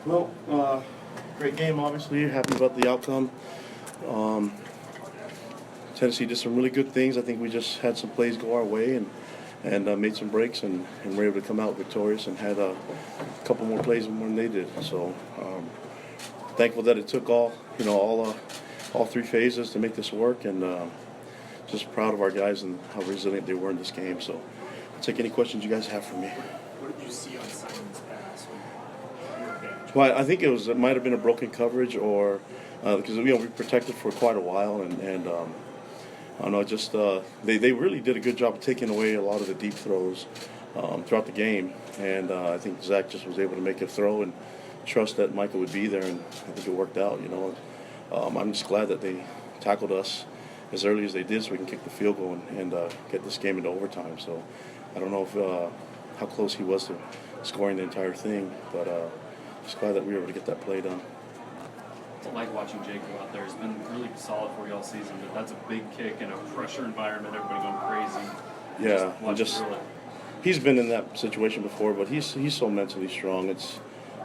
Well, great game, obviously. Happy about the outcome. Um, Tennessee did some really good things. I think we just had some plays go our way and made some breaks and were able to come out victorious and had a couple more plays than they did. So thankful that it took all three phases to make this work, and just proud of our guys and how resilient they were in this game. So I'll take any questions you guys have for me. What did you see on Simon's pass when you were bench? Well, I think it might have been a broken coverage, or because we protected for quite a while, and I don't know, just they really did a good job of taking away a lot of the deep throws throughout the game, and I think Zach just was able to make a throw and trust that Michael would be there, and I think it worked out. I'm just glad that they tackled us as early as they did, so we can kick the field goal and get this game into overtime. So I don't know if how close he was to scoring the entire thing, but just glad that we were able to get that play done. It's like watching Jake go out there. He's been really solid for you all season, but that's a big kick in a pressure environment, everybody going crazy. Yeah, he's been in that situation before, but he's so mentally strong. It's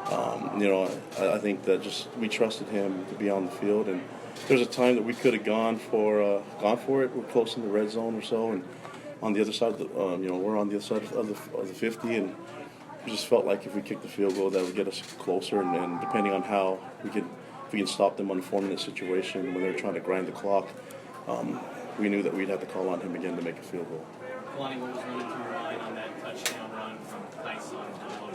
I think that just we trusted him to be on the field, and there's a time that we could have gone for it. We're close in the red zone or so, and on the other side of the we're on the other side of the 50, and we just felt like if we kicked the field goal, that would get us closer, and depending on how if we can stop them on a 4-minute situation when they're trying to grind the clock, we knew that we'd have to call on him again to make a field goal. Kalani, what was running through your mind on that touchdown run from Tyson to Lote?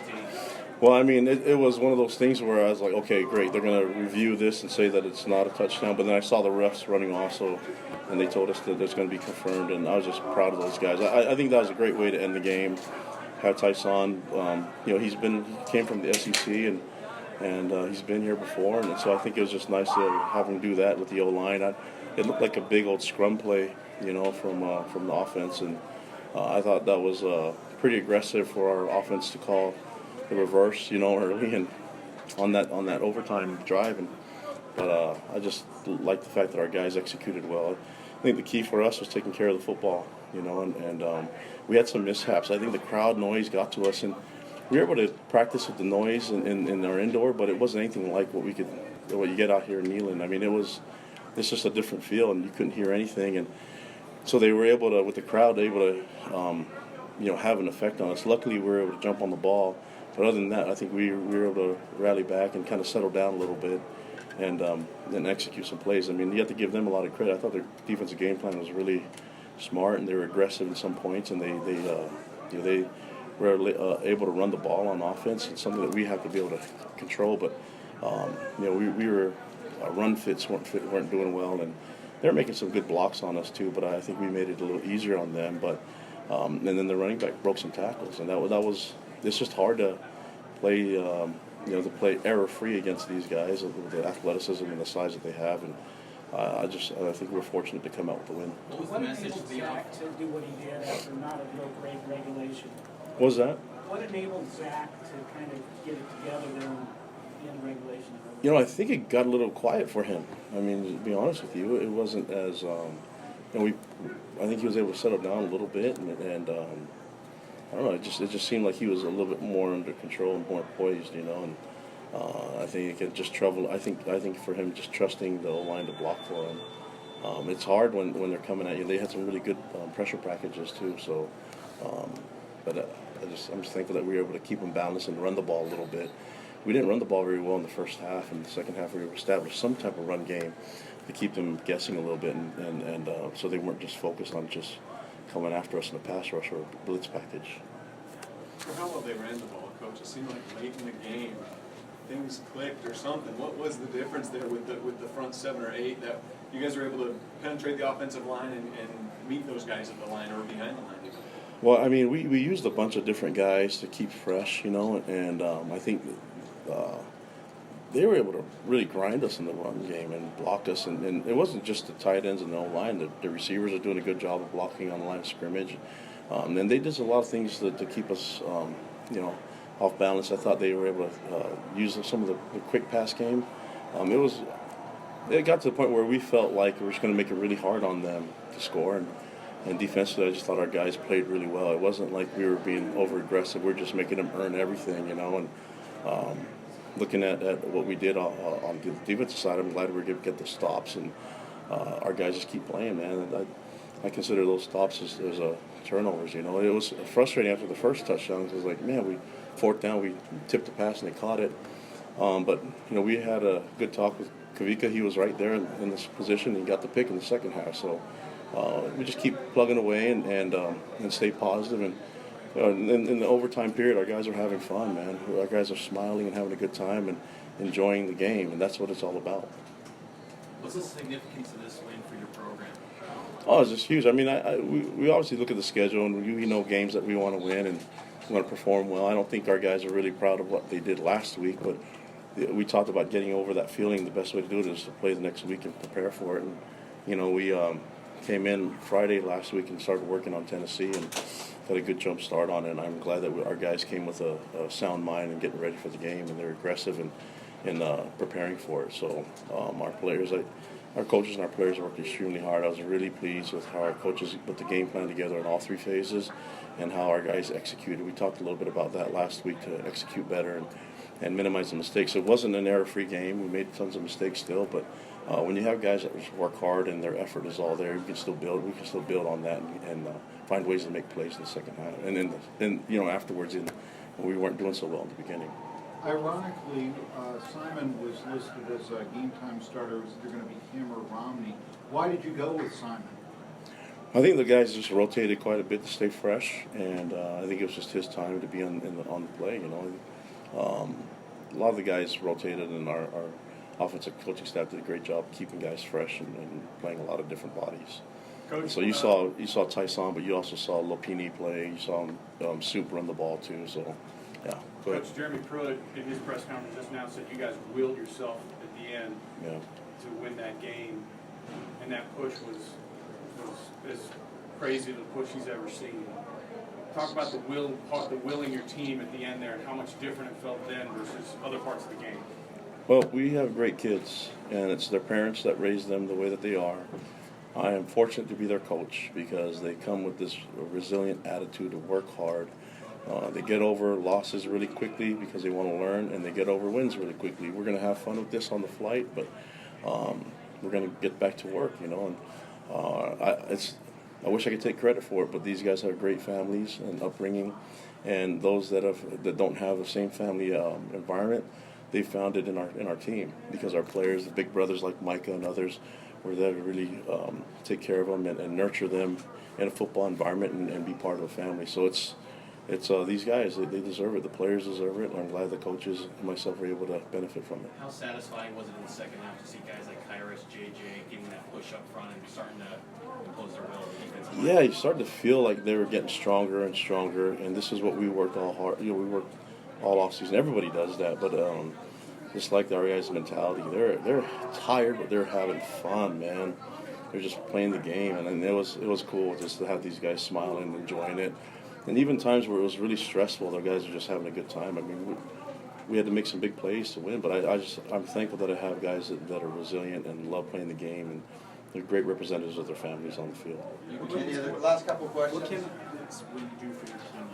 Well, I mean, it was one of those things where I was like, okay, great, they're going to review this and say that it's not a touchdown. But then I saw the refs running also, and they told us that it's going to be confirmed, and I was just proud of those guys. I think that was a great way to end the game. Had Tyson, he came from the SEC, and he's been here before, and so I think it was just nice to have him do that with the O-line. It looked like a big old scrum play, from the offense, and I thought that was pretty aggressive for our offense to call the reverse, early and on that overtime drive. But I just like the fact that our guys executed well. I think the key for us was taking care of the football, and we had some mishaps. I think the crowd noise got to us, and we were able to practice with the noise in our indoor, but it wasn't anything like what you get out here in Neyland. I mean, it's just a different feel, and you couldn't hear anything, and so they were able to, with the crowd, have an effect on us. Luckily, we were able to jump on the ball. But other than that, I think we were able to rally back and kind of settle down a little bit and execute some plays. I mean, you have to give them a lot of credit. I thought their defensive game plan was really smart, and they were aggressive in some points, and they were able to run the ball on offense. It's something that we have to be able to control. But our run fits weren't doing well, and they were making some good blocks on us too. But I think we made it a little easier on them. But and then the running back broke some tackles, and that was. It's just hard to play, to play error-free against these guys with the athleticism and the size that they have, and I think we're fortunate to come out with the win. What was the message to the Zach to do what he did after not a real great regulation? What was that? What enabled Zach to kind of get it together there in regulation? I think it got a little quiet for him. I mean, to be honest with you, it wasn't as, I think he was able to settle down a little bit, and I don't know. It just seemed like he was a little bit more under control and more poised, and I think it just troubled. I think for him, just trusting the O-line to block for him. It's hard when they're coming at you. They had some really good pressure packages too. So, but I'm just thankful that we were able to keep them balanced and run the ball a little bit. We didn't run the ball very well in the first half. In the second half, we established some type of run game to keep them guessing a little bit, and so they weren't just focused on just coming after us in a pass rush or a blitz package. For how well they ran the ball, Coach, it seemed like late in the game things clicked or something. What was the difference there with the front 7 or 8 that you guys were able to penetrate the offensive line and meet those guys at the line or behind the line? Well, I mean, we used a bunch of different guys to keep fresh, and I think they were able to really grind us in the run game and block us. And it wasn't just the tight ends and the O-line. The receivers are doing a good job of blocking on the line of scrimmage. And they did a lot of things to keep us, off balance. I thought they were able to use some of the quick pass game. It got to the point where we felt like we were just going to make it really hard on them to score. And defensively, I just thought our guys played really well. It wasn't like we were being over-aggressive. We were just making them earn everything, And looking at what we did on the defensive side, I'm glad we were able to get the stops, and our guys just keep playing, man. And I consider those stops as turnovers. You know, it was frustrating after the first touchdown. It was like, man, we fourth down, we tipped the pass and they caught it. But you know, we had a good talk with Kavika. He was right there in this position. He got the pick in the second half. So we just keep plugging away and stay positive. And in the overtime period, our guys are having fun, man. Our guys are smiling and having a good time and enjoying the game, and that's what it's all about. What's the significance of this win for your program? Oh, it's just huge. I mean, we obviously look at the schedule, and we know games that we want to win and we want to perform well. I don't think our guys are really proud of what they did last week, but we talked about getting over that feeling. The best way to do it is to play the next week and prepare for it. And you know, we came in Friday last week and started working on Tennessee and got a good jump start on it. And I'm glad that our guys came with a sound mind and getting ready for the game, and they're aggressive and preparing for it. So our players, our coaches and our players worked extremely hard. I was really pleased with how our coaches put the game plan together in all three phases and how our guys executed. We talked a little bit about that last week, to execute better and minimize the mistakes. It wasn't an error-free game. We made tons of mistakes still, but when you have guys that just work hard and their effort is all there, we can still build on that and find ways to make plays in the second half. And then you know, afterwards, we weren't doing so well in the beginning. Ironically, Simon was listed as a game-time starter. It was either going to be him or Romney. Why did you go with Simon? I think the guys just rotated quite a bit to stay fresh, and I think it was just his time to be on the play. You know, a lot of the guys rotated, and our offensive coaching staff did a great job keeping guys fresh and playing a lot of different bodies. Coach, So you saw Tyson, but you also saw Lopini play. You saw Soup run the ball too. So yeah, go ahead. Coach Jeremy Pruitt in his press conference just now said you guys willed yourself at the end Yeah. to win that game, and that push was as crazy the push he's ever seen. Talk about the willing your team at the end there, and how much different it felt then versus other parts of the game. Well, we have great kids, and it's their parents that raise them the way that they are. I am fortunate to be their coach because they come with this resilient attitude to work hard. They get over losses really quickly because they want to learn, and they get over wins really quickly. We're going to have fun with this on the flight, but we're going to get back to work, you know. And I wish I could take credit for it, but these guys have great families and upbringing, and those that don't have the same family environment, they found it in our team because our players, the big brothers like Micah and others, were there to really take care of them and nurture them in a football environment and be part of a family. So it's these guys, they deserve it. The players deserve it, and I'm glad the coaches and myself were able to benefit from it. How satisfying was it in the second half to see guys like Kairos, JJ getting that push up front and starting to impose their will on the defensive line? Yeah, you started to feel like they were getting stronger and stronger, and this is what we worked all hard. You know, we worked all off season. Everybody does that, but just like our guys' mentality, they're tired, but they're having fun, man. They're just playing the game, and it was cool just to have these guys smiling and enjoying it. And even times where it was really stressful, the guys are just having a good time. I mean, we had to make some big plays to win, but I'm thankful that I have guys that are resilient and love playing the game, and they're great representatives of their families on the field. Any other last couple of questions? What can this win do for your team?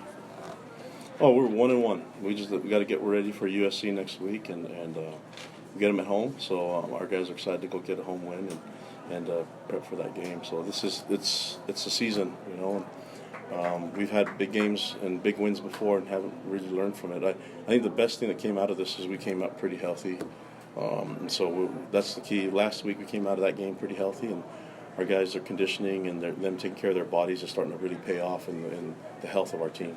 Oh, we're 1-1. We got to get ready for USC next week and get them at home. So our guys are excited to go get a home win and prep for that game. So it's a season, you know. We've had big games and big wins before and haven't really learned from it. I think the best thing that came out of this is we came out pretty healthy. And so that's the key. Last week we came out of that game pretty healthy, and our guys are conditioning and them taking care of their bodies is starting to really pay off in the health of our team.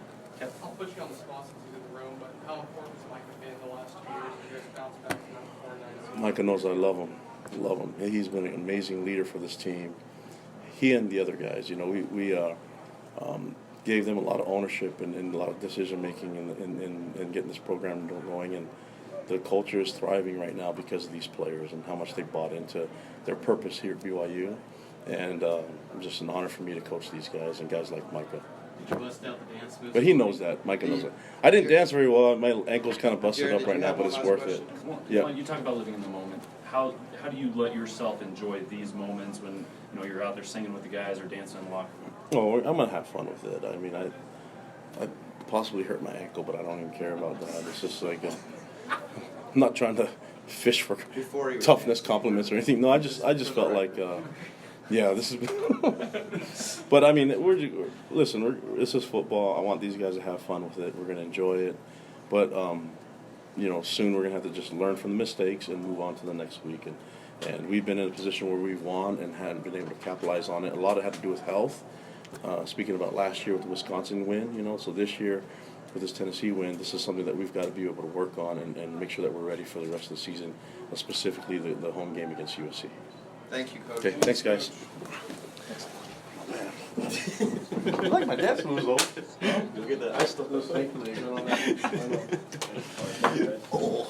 I'll put you on the spot since he's in the room, but how important has Micah been the last 2 years? You guys bounced back from that 4-9 season. Micah knows I love him. Love him. He's been an amazing leader for this team. He and the other guys, you know, we gave them a lot of ownership and a lot of decision making in getting this program going. And the culture is thriving right now because of these players and how much they bought into their purpose here at BYU. And it's just an honor for me to coach these guys and guys like Micah. Did you bust out the dance moves? But he knows that. Micah knows that. I didn't dance very well. My ankle's kind of busted Jared, up right did you now, have but one it's last worth question? it. Yeah. You talk about living in the moment. How do you let yourself enjoy these moments when you're out there singing with the guys or dancing in the locker room? Oh, I'm gonna have fun with it. I mean, I possibly hurt my ankle, but I don't even care about that. It's just like I'm not trying to fish for Before he was toughness compliments or anything. No, I just felt like, yeah, this is. But I mean, this is football. I want these guys to have fun with it. We're gonna enjoy it, but soon we're gonna have to just learn from the mistakes and move on to the next week. And we've been in a position where we've won and hadn't been able to capitalize on it. A lot of it had to do with health. Speaking about last year with the Wisconsin win, so this year with this Tennessee win, this is something that we've got to be able to work on and make sure that we're ready for the rest of the season, specifically the home game against USC. Thank you, Coach. Okay, thanks, guys. You like my dance moves, though. Look at that. I stuck those fake legs on that. Oh.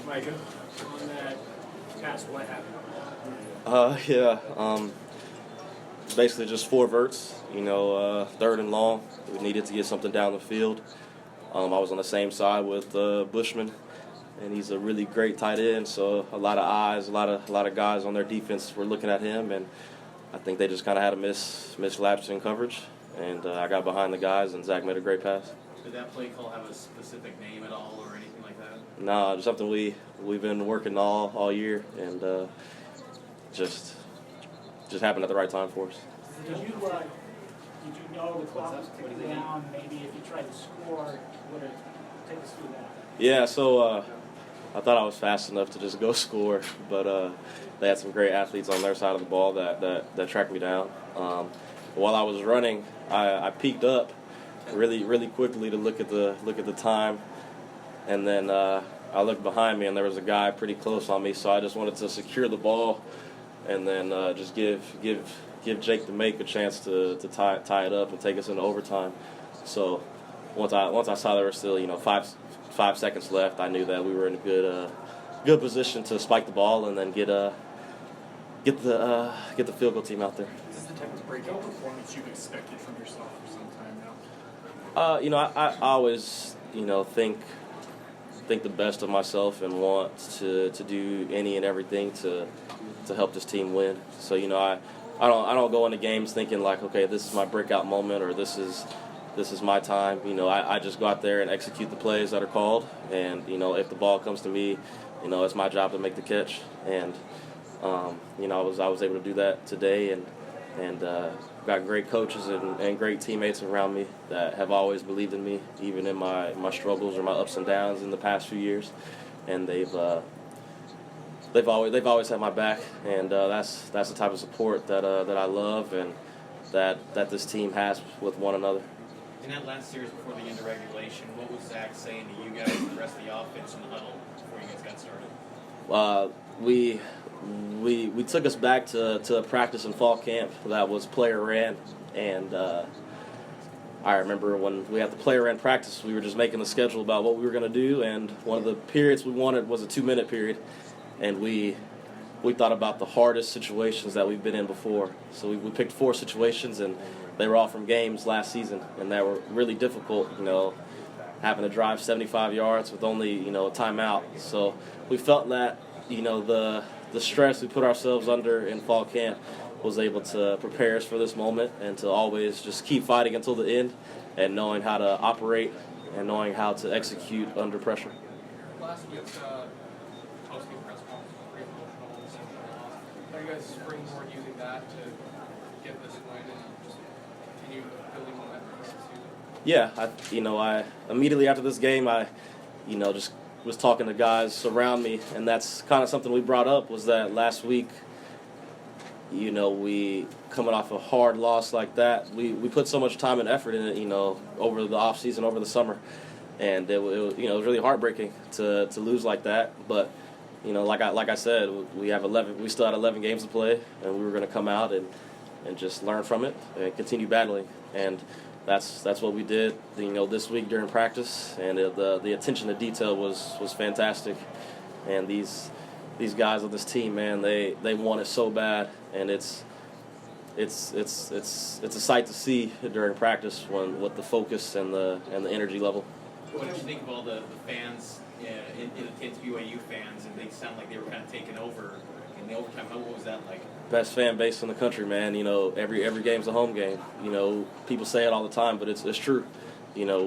Micah, on that pass, what happened? Basically just 4 verts, third and long. We needed to get something down the field. I was on the same side with Bushman, and he's a really great tight end, so a lot of eyes, a lot of guys on their defense were looking at him, and I think they just kind of had a mislapse in coverage, and I got behind the guys, and Zach made a great pass. Did that play call have a specific name at all or anything like that? No, just something we've been working all year, and just happened at the right time for us. Did you know the clock was ticking down? Maybe if you tried to score, would it take us through that? Yeah, so I thought I was fast enough to just go score, but they had some great athletes on their side of the ball that tracked me down. While I was running, I peeked up really quickly to look at the time, and then I looked behind me and there was a guy pretty close on me, so I just wanted to secure the ball and then just give Jake the make a chance to tie it up and take us into overtime. So once I saw there were still 5 seconds left, I knew that we were in a good position to spike the ball and then get the field goal team out there. Is this the type of breakout performance you've expected from yourself for some time now? I always think the best of myself and want to do any and everything to help this team win. So I don't go into games thinking like, okay, this is my breakout moment or this is my time. I just go out there and execute the plays that are called, and if the ball comes to me, it's my job to make the catch. And I was able to do that today, and got great coaches and great teammates around me that have always believed in me, even in my struggles or my ups and downs in the past few years. And they've always had my back, and that's the type of support that I love and that this team has with one another. In that last series before the end of regulation, what was Zach saying to you guys and the rest of the offense in the huddle before you guys got started? We took us back to a practice in fall camp that was player ran, and I remember when we had the player ran practice, we were just making the schedule about what we were going to do, and one of the periods we wanted was a 2-minute period, and we thought about the hardest situations that we've been in before. So we picked 4 situations, and they were all from games last season, and that were really difficult, having to drive 75 yards with only, a timeout. So we felt that, the stress we put ourselves under in fall camp was able to prepare us for this moment and to always just keep fighting until the end and knowing how to operate and knowing how to execute under pressure. Last week's post-game press conference was pretty emotional in the sense of the loss. Are you guys springboard using that to get this win and just continue building momentum for the season? Yeah, I immediately after this game, I just was talking to guys around me, and that's kind of something we brought up was that last week, we coming off a hard loss like that, we put so much time and effort in it, over the off season, over the summer, and it was really heartbreaking to lose like that. But like I said, we still had 11 games to play, and we were going to come out and just learn from it and continue battling. And that's what we did, this week during practice, and the attention to detail was fantastic. And these guys on this team, man, they want it so bad, and it's a sight to see during practice with the focus and the energy level. What did you think of all the fans in attendance, BYU fans, and they sound like they were kind of taking over in the overtime? What was that like? best fan base in the country, man. You know, every game's a home game. You know, people say it all the time, but it's true. You know,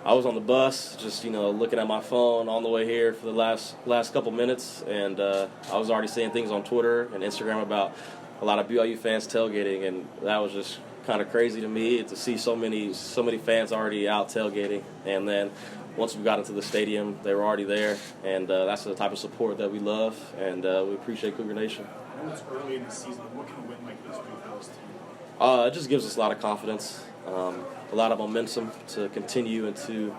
I was on the bus just, you know, looking at my phone on the way here for the last couple minutes, and I was already seeing things on Twitter and Instagram about a lot of BYU fans tailgating, and that was just kind of crazy to me to see so many fans already out tailgating. And then once we got into the stadium, they were already there, and that's the type of support that we love, and we appreciate Cougar Nation. I know it's early in the season. What can a win like this do for this team? It just gives us a lot of confidence, a lot of momentum to continue into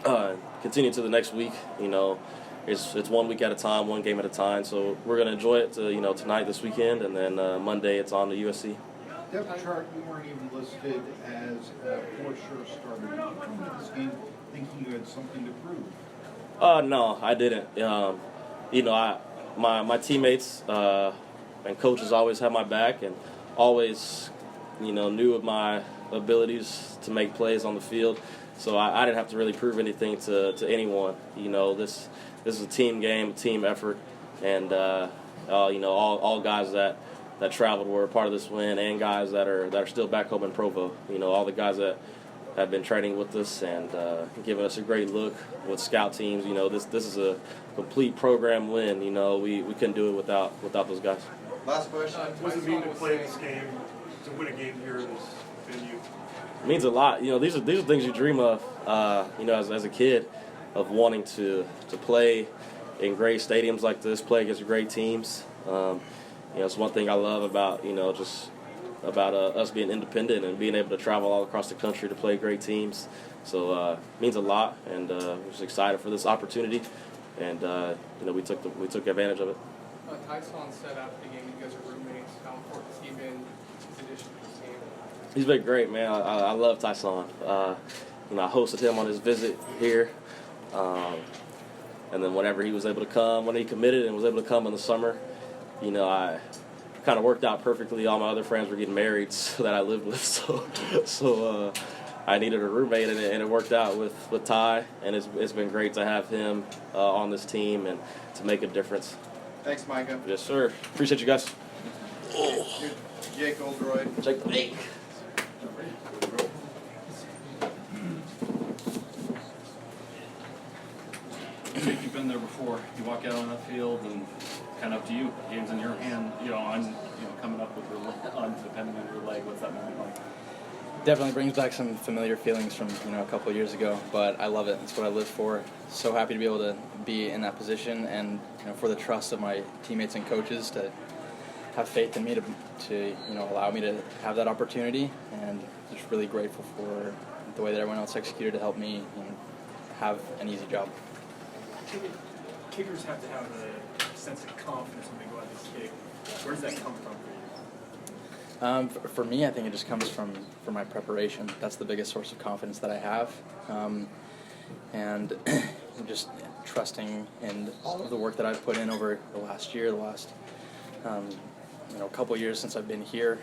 the next week. You know, it's 1 week at a time, one game at a time. So we're gonna enjoy it tonight, this weekend, and then Monday it's on to USC. Depth chart, you weren't even listed as a for-sure starter. Did you come into this game thinking you had something to prove? No, I didn't. You know, my teammates and coaches always had my back and always, you know, knew of my abilities to make plays on the field. So I didn't have to really prove anything to anyone. You know, this is a team game, a team effort, and you know, all guys that traveled were a part of this win, and guys that are still back home in Provo. You know, all the guys that have been training with us and giving us a great look with scout teams. You know, this is a complete program win. You know, we couldn't do it without those guys. Last question. What does it mean to play this game, to win a game here in this venue? It means a lot. You know, these are things you dream of. You know, as a kid, of wanting to play in great stadiums like this, play against great teams. You know, it's one thing I love about, you know, just about us being independent and being able to travel all across the country to play great teams. So it means a lot, and we're just excited for this opportunity. And you know, we took advantage of it. Tyson said after the game, you guys are roommates. How important has he been his addition to this team? He's been great, man. I love Tyson. You know, I hosted him on his visit here. And then whenever he was able to come, when he committed and was able to come in the summer, you know, I kind of worked out perfectly. All my other friends were getting married that I lived with, so I needed a roommate, and it worked out with Ty, and it's been great to have him on this team and to make a difference. Thanks, Micah. Yes, sir. Appreciate you guys. Jake Oldroyd. Jake the Lake. Jake, you've been there before. You walk out on that field, and kind of up to you. Game's in your hand. You know, coming up with depending on your leg. What's that moment like? Definitely brings back some familiar feelings from a couple of years ago, but I love it. It's what I live for. So happy to be able to be in that position, and for the trust of my teammates and coaches to have faith in me to allow me to have that opportunity, and just really grateful for the way that everyone else executed to help me have an easy job. Kickers have to have a sense of confidence when they go out to kick. Where does that come from for you? For me, I think it just comes from my preparation. That's the biggest source of confidence that I have. And just trusting in all of the work that I've put in over the last year, couple years since I've been here.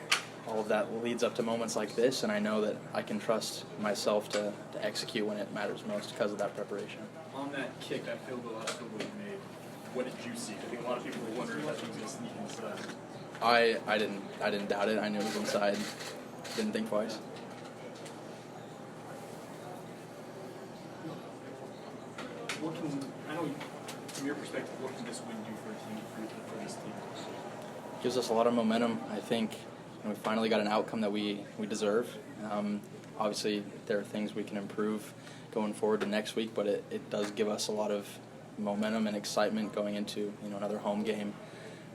All of that leads up to moments like this, and I know that I can trust myself to execute when it matters most because of that preparation. On that kick, that field goal, last field goal you made, what did you see? I think a lot of people were wondering if that was going to sneak inside. I didn't doubt it. I knew it was inside. Didn't think twice. I know from your perspective, what can this win do for this team? Gives us a lot of momentum. I think we finally got an outcome that we deserve. Obviously, there are things we can improve going forward to next week, but it does give us a lot of momentum and excitement going into another home game.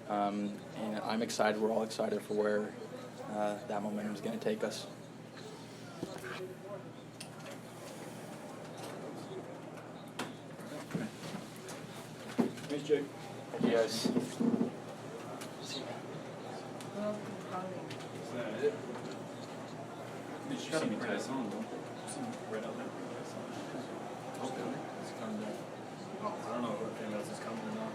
And I'm excited. We're all excited for where that momentum is going to take us. Thanks, Jake. Thank you guys. Is that it? Did you see Tyson? Right out there. Okay. It's coming down. I don't know if anyone else is coming or not.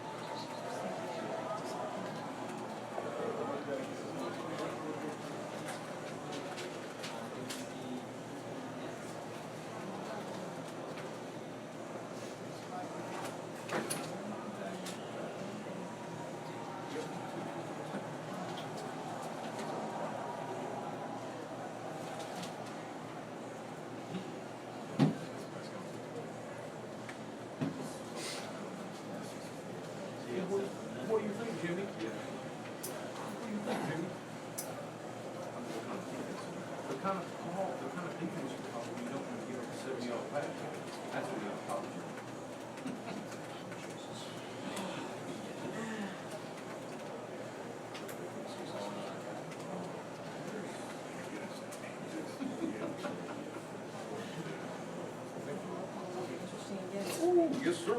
kind of call, the kind of defense you call when you don't want to give up a 7-yard pass. That's what you're talking about. Yes, sir.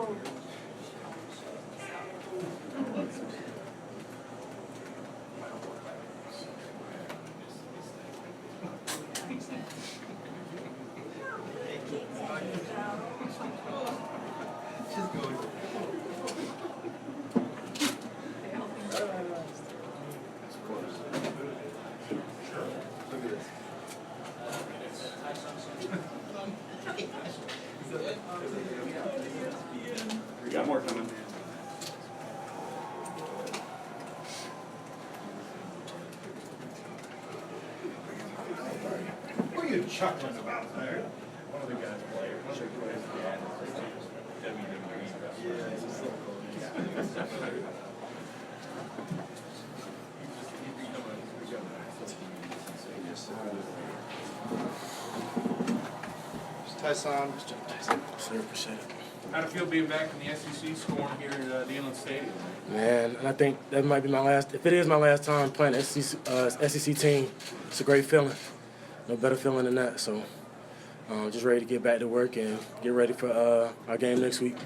We got more coming. What are you chuckling about there? One of the guys played. Tyson. Sir, appreciate it. How'd it feel being back in the SEC scoring here at the Inland Stadium? Man, and I think that might be my last, if it is my last time playing an SEC team, it's a great feeling. No better feeling than that. So just ready to get back to work and get ready for our game next week.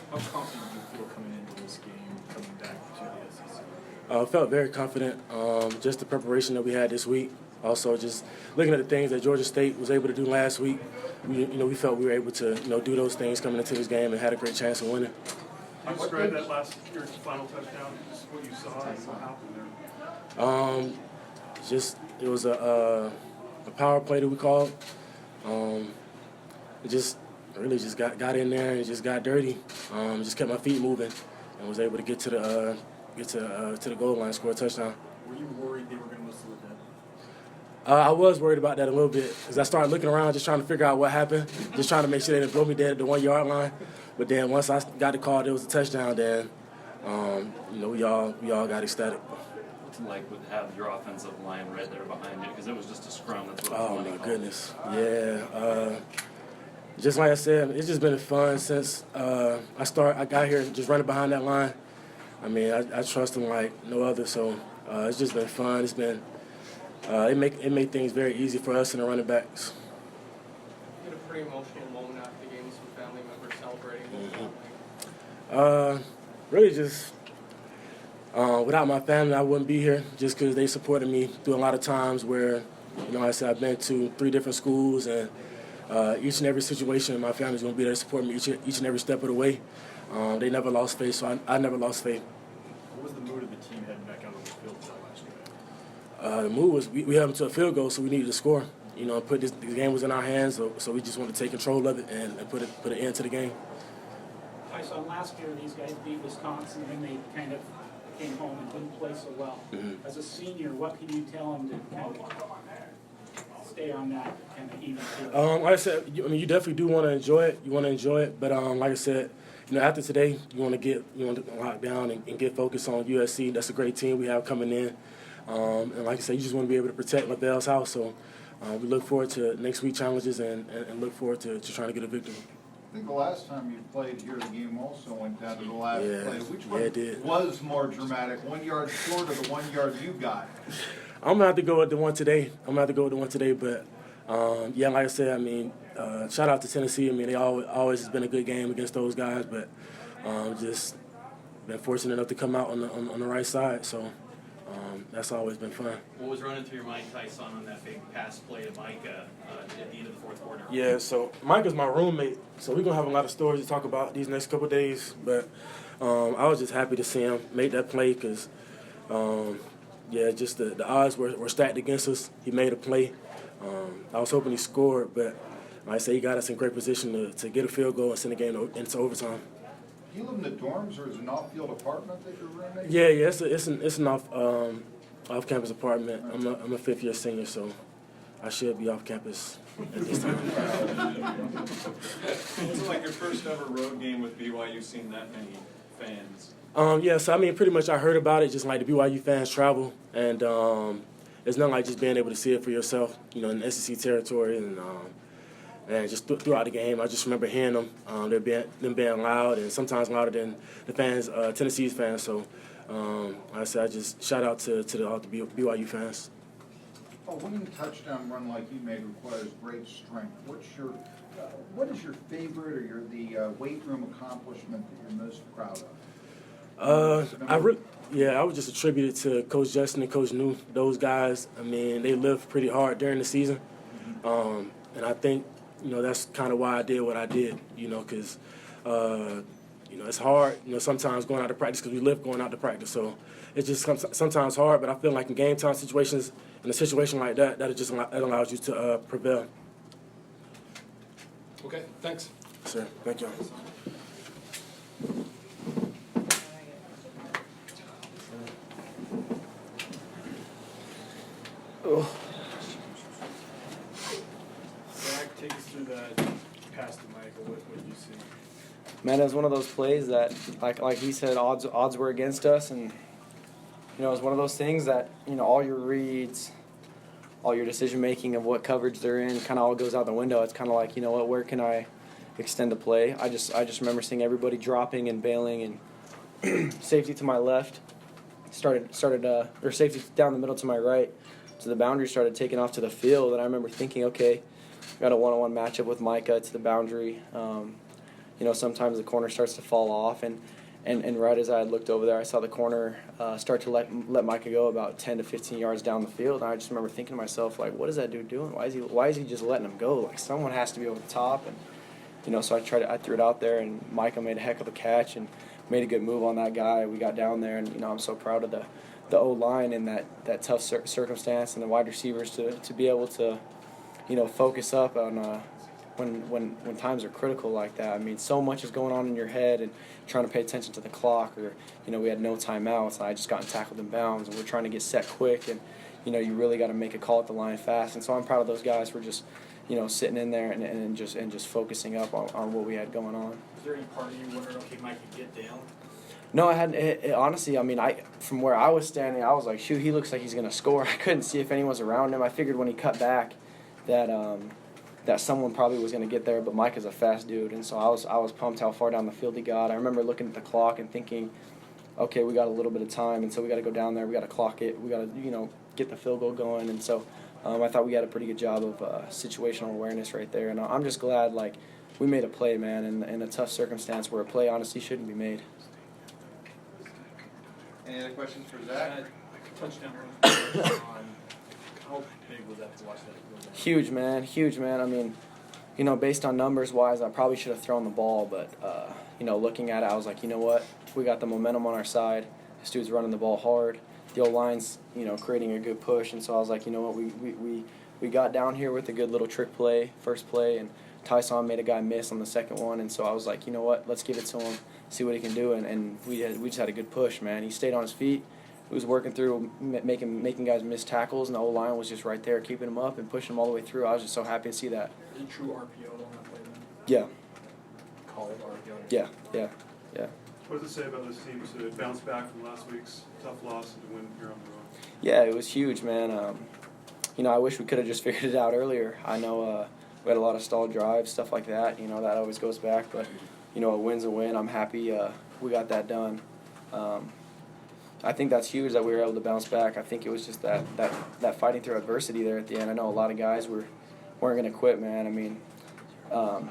How confident do you feel coming into this game, coming back to the SEC? I felt very confident. Just the preparation that we had this week. Also, just looking at the things that Georgia State was able to do last week, we felt we were able to do those things coming into this game and had a great chance of winning. Can you describe that your final touchdown, just what you saw and what happened there? Just it was a power play that we called. It just really just got in there and just got dirty. Just kept my feet moving and was able to get to the goal line, score a touchdown. Were you worried they were going to whistle it dead? I was worried about that a little bit because I started looking around just trying to figure out what happened, just trying to make sure they didn't blow me dead at the 1 yard line. But then once I got the call, there was a touchdown. Then we all got ecstatic. What's it like with have your offensive line right there behind you? Because it was just a scrum. That's what. Oh my goodness, yeah. Just like I said, it's just been fun since I got here just running behind that line. I mean, I trust them like no other. So it's just been fun. It's been it made things very easy for us and the running backs. You had a pretty emotional moment after the game with some family members celebrating. Really just without my family, I wouldn't be here just because they supported me through a lot of times where, like I said, I've been to 3 different schools and each and every situation, my family's going to be there to support me each and every step of the way. They never lost faith, so I never lost faith. What was the mood of the team heading back out on the field last night? The move was we held them to a field goal, so we needed to score. The game was in our hands, so we just wanted to take control of it and put an end to the game. I saw last year these guys beat Wisconsin and they kind of came home and didn't play so well. Mm-hmm. As a senior, what can you tell them to kind of stay on that kind of even field? Like I said, you definitely do want to enjoy it. You want to enjoy it, but like I said, after today, you want to lock down and get focused on USC. That's a great team we have coming in, and like I said, you just want to be able to protect LaVelle's house. So we look forward to next week's challenges and look forward to trying to get a victory. I think the last time you played here, the game also went down to the last play. Which one it did. was more dramatic, 1 yard short of the 1 yard you got? I'm going to have to go with the one today. But, like I said, I mean, shout out to Tennessee. I mean, they always has been a good game against those guys, but just been fortunate enough to come out on the right side. So that's always been fun. What was running through your mind, Tyson, on that big pass play to Micah at the end of the fourth quarter? Yeah, so Micah's my roommate, so we're going to have a lot of stories to talk about these next couple of days. But I was just happy to see him make that play because, just the odds were stacked against us. He made a play. I was hoping he scored, but like I say, he got us in great position to get a field goal and send the game into overtime. Do you live in the dorms or is it an off-field apartment that you're renting? Yeah, it's an off-campus apartment. I'm a fifth-year senior, so I should be off campus at this time. What's it like your first ever road game with BYU, seeing that many fans? So I mean, pretty much I heard about it, just like the BYU fans travel, and it's nothing like just being able to see it for yourself, in the SEC territory and just throughout the game. I just remember hearing them being loud and sometimes louder than the fans, Tennessee's fans. So, like I said, I just shout out to all the BYU fans. A winning touchdown run like you made requires great strength. What is your favorite or the weight room accomplishment that you're most proud of? I would just attribute it to Coach Justin and Coach New. Those guys, I mean, they lived pretty hard during the season, and I think that's kind of why I did what I did. Because it's hard. Sometimes going out to practice because we live going out to practice. So it's just sometimes hard. But I feel like in game time situations, in a situation like that, that allows you to prevail. Okay, thanks. Sir, thank you. Zach, take us through that pass to Michael. What did you see? Man, it was one of those plays that, like he said, odds were against us, and it was one of those things that all your reads, all your decision making of what coverage they're in, kind of all goes out the window. It's kind of like, where can I extend the play? I just remember seeing everybody dropping and bailing, and safety to my left or safety down the middle to my right, to the boundary, started taking off to the field, and I remember thinking, okay, got a one-on-one matchup with Micah to the boundary. Sometimes the corner starts to fall off, and right as I had looked over there, I saw the corner start to let Micah go about 10 to 15 yards down the field, and I just remember thinking to myself, like, what is that dude doing? Why is he just letting him go? Like, someone has to be over the top, and so I threw it out there, and Micah made a heck of a catch and made a good move on that guy. We got down there, and I'm so proud of the O-line in that tough circumstance, and the wide receivers to be able to focus up on when times are critical like that. I mean, so much is going on in your head and trying to pay attention to the clock, or we had no timeouts, and I just gotten tackled in bounds, and we're trying to get set quick, and you really got to make a call at the line fast. And so I'm proud of those guys for just sitting in there and just focusing up on what we had going on. Is there any part of you wondering, okay, Mike, you get down? No, I hadn't. Honestly, I mean, from where I was standing, I was like, shoot, he looks like he's going to score. I couldn't see if anyone was around him. I figured when he cut back that someone probably was going to get there, but Mike is a fast dude, and so I was pumped how far down the field he got. I remember looking at the clock and thinking, okay, we got a little bit of time, and so we got to go down there. We got to clock it. We got to get the field goal going, and so I thought we had a pretty good job of situational awareness right there, and I'm just glad we made a play, man, in a tough circumstance where a play honestly shouldn't be made. Any other questions for Zach? Touchdown run. How big was that to watch that? Huge, man. I mean, based on numbers-wise, I probably should have thrown the ball, but, looking at it, I was like, you know what? We got the momentum on our side. This dude's running the ball hard. The O-line's, creating a good push, and so I was like, you know what? We got down here with a good little trick play, first play, and Tyson made a guy miss on the second one, and so I was like, you know what? Let's give it to him, see what he can do, and we just had a good push, man. He stayed on his feet. He was working through, making guys miss tackles, and the O-line was just right there, keeping him up and pushing him all the way through. I was just so happy to see that. A true RPO on that play, then? Yeah. Call it RPO. Yeah. What does it say about those teams to bounce back from last week's tough loss and to win here on the road? Yeah, it was huge, man. I wish we could have just figured it out earlier. I know we had a lot of stalled drives, stuff like that. That always goes back, but a win's a win. I'm happy we got that done. I think that's huge that we were able to bounce back. I think it was just that fighting through adversity there at the end. I know a lot of guys weren't going to quit, man. I mean,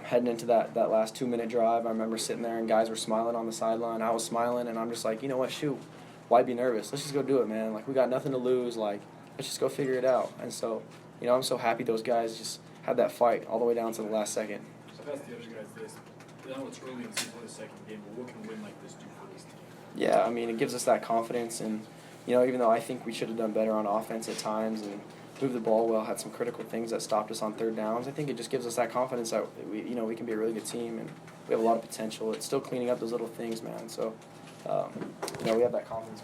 heading into that last 2-minute drive, I remember sitting there and guys were smiling on the sideline. I was smiling, and I'm just like, you know what, shoot, why be nervous? Let's just go do it, man. We got nothing to lose. Let's just go figure it out. And so, I'm so happy those guys just had that fight all the way down to the last second. So that's the other guys this. I know it's early in the season, the second game, but what can a win like this do for this team? Yeah, I mean, it gives us that confidence, and even though I think we should have done better on offense at times and moved the ball well, had some critical things that stopped us on third downs, I think it just gives us that confidence that we can be a really good team, and we have a lot of potential. It's still cleaning up those little things, man. So, we have that confidence.